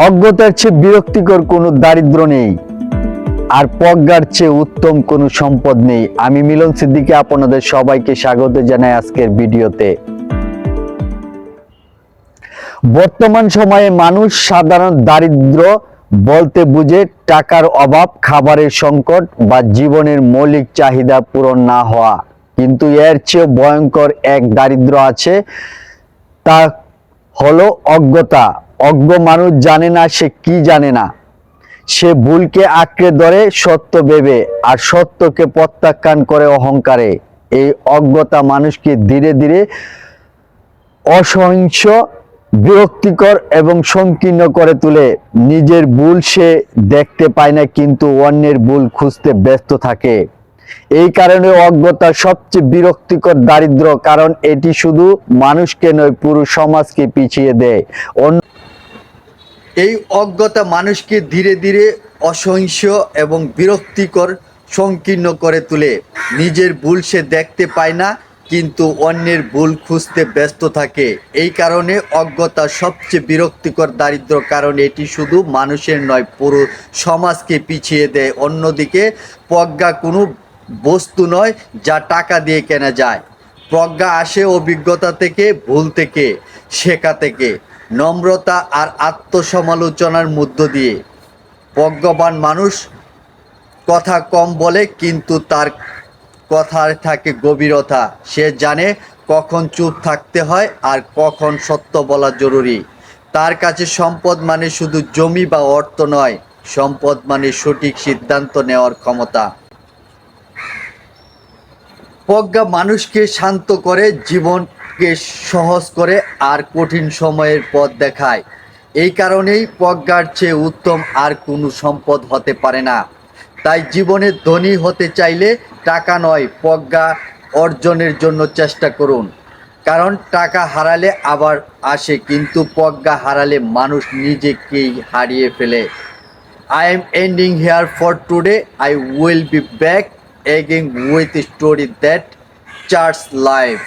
অজ্ঞতার চেয়ে বিরক্তিকর কোনো দারিদ্র্য নেই, আর প্রজ্ঞার চেয়ে উত্তম কোনো সম্পদ নেই। আমি মিলন সিদ্দিকী আপনাদের সবাইকে স্বাগত জানাই আজকের ভিডিওতে। বর্তমান সময়ে মানুষ সাধারণ দারিদ্র্য বলতে বুঝে টাকার অভাব, খাবারের সংকট বা জীবনের মৌলিক চাহিদা পূরণ না হওয়া। কিন্তু এর চেয়ে ভয়ঙ্কর এক দারিদ্র্য আছে, তা হলো অজ্ঞতা। অজ্ঞ মানুষ জানে না সে কি জানে না। সে ভুলকে আঁকড়ে ধরে সত্য ভেবে, আর সত্যকে প্রত্যাখ্যান করে অহংকারে। এই অজ্ঞতা মানুষকে ধীরে ধীরে অসহিংস, বিরক্তিকর এবং সংকীর্ণ করে তোলে। নিজের ভুল সে দেখতে পায় না, কিন্তু অন্যের ভুল খুঁজতে ব্যস্ত থাকে। এই কারণে অজ্ঞতা সবচেয়ে বিরক্তিকর দারিদ্র, কারণ এটি শুধু মানুষকে নয়, পুরো সমাজকে পিছিয়ে দেয়। এই অজ্ঞতা মানুষকে ধীরে ধীরে অসহিংস এবং বিরক্তিকর, সংকীর্ণ করে তোলে। নিজের ভুল সে দেখতে পায় না, কিন্তু অন্যের ভুল খুঁজতে ব্যস্ত থাকে। এই কারণে অজ্ঞতা সবচেয়ে বিরক্তিকর দারিদ্র, কারণ এটি শুধু মানুষের নয়, পুরো সমাজকে পিছিয়ে দেয়। অন্যদিকে প্রজ্ঞা কোনো বস্তু নয় যা টাকা দিয়ে কেনা যায়। প্রজ্ঞা আসে অভিজ্ঞতা থেকে, ভুল থেকে, শেখা থেকে, নম্রতা আর আত্মসমালোচনার মধ্য দিয়ে। প্রজ্ঞাবান মানুষ কথা কম বলে, কিন্তু তার কথায় থাকে গভীরতা। সে জানে কখন চুপ থাকতে হয় আর কখন সত্য বলা জরুরি। তার কাছে সম্পদ মানে শুধু জমি বা অর্থ নয়, সম্পদ মানে সঠিক সিদ্ধান্ত নেওয়ার ক্ষমতা। প্রজ্ঞা মানুষকে শান্ত করে, জীবনকে সহজ করে আর কঠিন সময়ের পথ দেখায়। এই কারণেই প্রজ্ঞার চেয়ে উত্তম আর কোনো সম্পদ হতে পারে না। তাই জীবনে ধনী হতে চাইলে টাকা নয়, প্রজ্ঞা অর্জনের জন্য চেষ্টা করুন। কারণ টাকা হারালে আবার আসে, কিন্তু প্রজ্ঞা হারালে মানুষ নিজেকেই হারিয়ে ফেলে। I am ending here for today. I will be back again with a story that charts life.